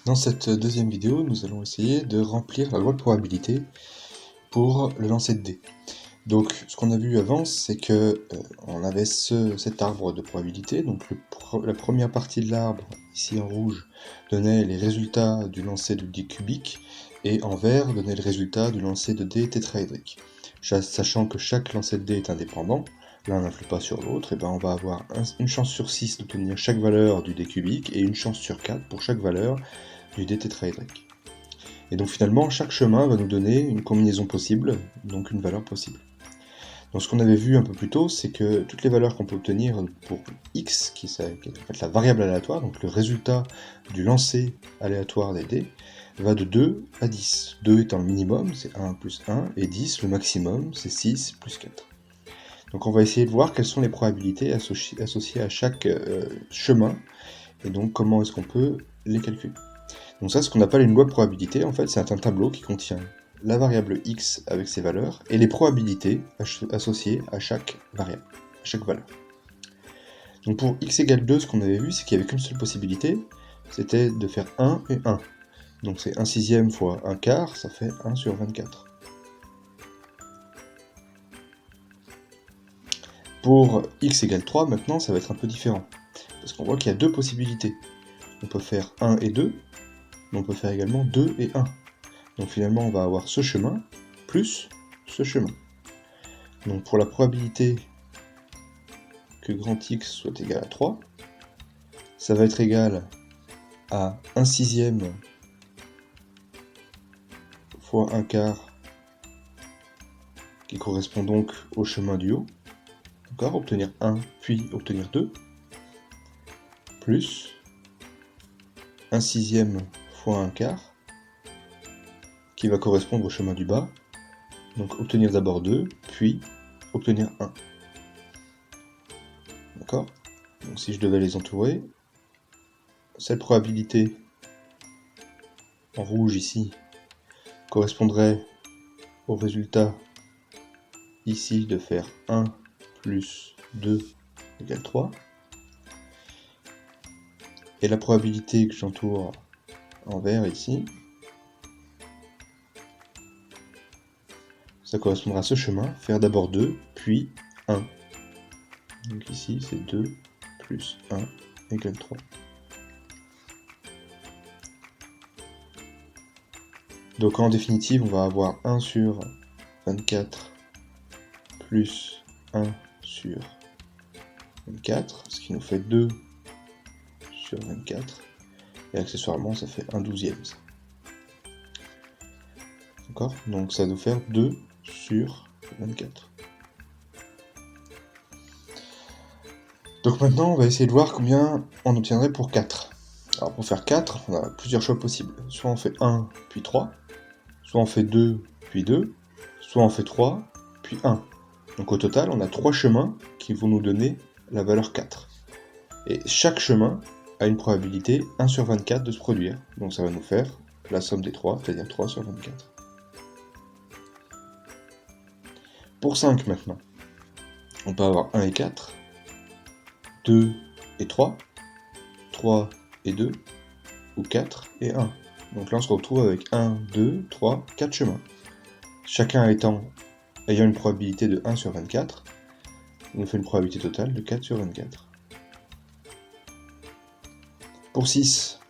Dans cette deuxième vidéo, nous allons essayer de remplir la loi de probabilité pour le lancer de dés. Donc, ce qu'on a vu avant, c'est que on avait cet arbre de probabilité. Donc, la première partie de l'arbre, ici en rouge, donnait les résultats du lancer de dés cubique, et en vert donnait le résultat du lancer de dés tétraédrique. Sachant que chaque lancer de dés est indépendant, l'un n'influe pas sur l'autre, et ben on va avoir une chance sur 6 d'obtenir chaque valeur du dé cubique, et une chance sur 4 pour chaque valeur du dé tétraédrique. Et donc finalement, chaque chemin va nous donner une combinaison possible, donc une valeur possible. Donc ce qu'on avait vu un peu plus tôt, c'est que toutes les valeurs qu'on peut obtenir pour x, qui est en fait la variable aléatoire, donc le résultat du lancer aléatoire des dés, va de 2 à 10. 2 étant le minimum, c'est 1 plus 1, et 10, le maximum, c'est 6 plus 4. Donc on va essayer de voir quelles sont les probabilités associées à chaque chemin, et donc comment est-ce qu'on peut les calculer. Donc ça, ce qu'on appelle une loi de probabilité, en fait, c'est un tableau qui contient la variable x avec ses valeurs et les probabilités associées à chaque variable, à chaque valeur. Donc pour x égale 2, ce qu'on avait vu, c'est qu'il n'y avait qu'une seule possibilité, c'était de faire 1 et 1. Donc c'est 1 sixième fois 1 quart, ça fait 1 sur 24. Pour x égale 3, maintenant, ça va être un peu différent, parce qu'on voit qu'il y a deux possibilités. On peut faire 1 et 2, mais on peut faire également 2 et 1. Donc finalement, on va avoir ce chemin plus ce chemin. Donc pour la probabilité que grand X soit égal à 3, ça va être égal à 1 sixième fois 1 quart, qui correspond donc au chemin du haut. D'accord, obtenir 1 puis obtenir 2, plus 1 sixième fois 1 quart, qui va correspondre au chemin du bas. Donc obtenir d'abord 2, puis obtenir 1. D'accord? Donc si je devais les entourer, cette probabilité en rouge ici correspondrait au résultat ici de faire 1 plus 2 égale 3. Et la probabilité que j'entoure en vert ici, ça correspondra à ce chemin, faire d'abord 2, puis 1. Donc ici c'est 2 plus 1 égale 3. Donc en définitive, on va avoir 1 sur 24 plus 1 sur 24, ce qui nous fait 2 sur 24. Et accessoirement, ça fait 1 douzième. D'accord? Donc ça va nous faire 2 sur 24. Donc maintenant, on va essayer de voir combien on obtiendrait pour 4. Alors pour faire 4, on a plusieurs choix possibles. Soit on fait 1, puis 3, soit on fait 2, puis 2, soit on fait 3, puis 1. Donc au total, on a 3 chemins qui vont nous donner la valeur 4. Et chaque chemin a une probabilité 1 sur 24 de se produire. Donc ça va nous faire la somme des 3, c'est-à-dire 3 sur 24. Pour 5 maintenant, on peut avoir 1 et 4, 2 et 3, 3 et 2, ou 4 et 1. Donc là on se retrouve avec 1, 2, 3, 4 chemins. Chacun ayant une probabilité de 1 sur 24, on fait une probabilité totale de 4 sur 24. Pour 6,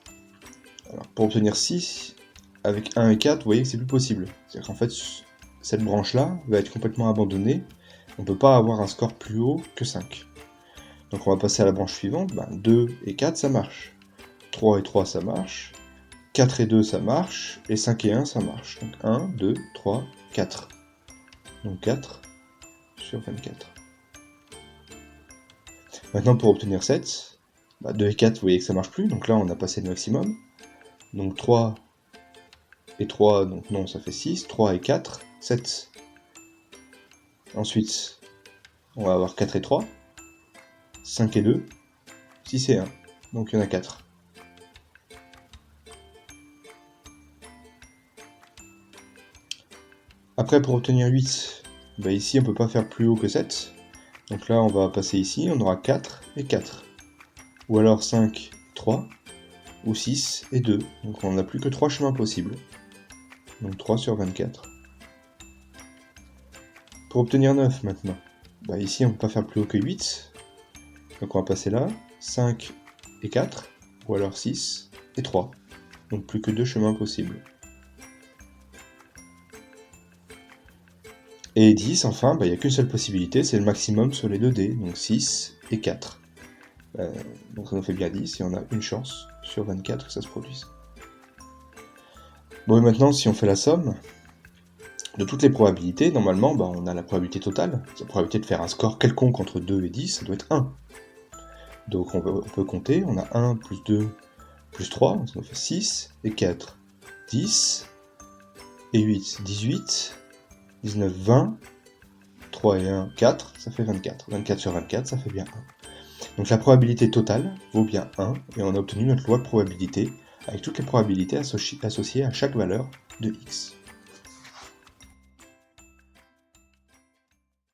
alors pour obtenir 6, avec 1 et 4, vous voyez que c'est plus possible. C'est-à-dire qu'en fait, cette branche-là va être complètement abandonnée. On ne peut pas avoir un score plus haut que 5. Donc on va passer à la branche suivante. 2 et 4, ça marche. 3 et 3, ça marche. 4 et 2, ça marche. Et 5 et 1, ça marche. Donc 1, 2, 3, 4. Donc 4 sur 24. Maintenant, pour obtenir 7, 2 et 4, vous voyez que ça marche plus. Donc là, on a passé le maximum. Donc 3 et 3, donc non, ça fait 6. 3 et 4, 7. Ensuite, on va avoir 4 et 3. 5 et 2. 6 et 1. Donc il y en a 4. Après, pour obtenir 8, ici, on ne peut pas faire plus haut que 7. Donc là, on va passer ici, on aura 4 et 4. Ou alors 5, 3. ou 6 et 2. Donc on n'a plus que 3 chemins possibles. Donc 3 sur 24. Pour obtenir 9 maintenant, bah ici on ne peut pas faire plus haut que 8. Donc on va passer là, 5 et 4, ou alors 6 et 3. Donc plus que 2 chemins possibles. Et 10, enfin, il n'y a qu'une seule possibilité, c'est le maximum sur les 2 dés, donc 6 et 4. Donc ça nous fait bien 10, et on a une chance sur 24 que ça se produise. Bon, et maintenant, si on fait la somme de toutes les probabilités, normalement, on a la probabilité totale. La probabilité de faire un score quelconque entre 2 et 10, ça doit être 1. Donc on peut compter, on a 1 plus 2 plus 3, donc ça nous fait 6 et 4, 10 et 8, 18, 19, 20, 3 et 1, 4, ça fait 24. 24 sur 24, ça fait bien 1. Donc la probabilité totale vaut bien 1, et on a obtenu notre loi de probabilité, avec toutes les probabilités associées à chaque valeur de x.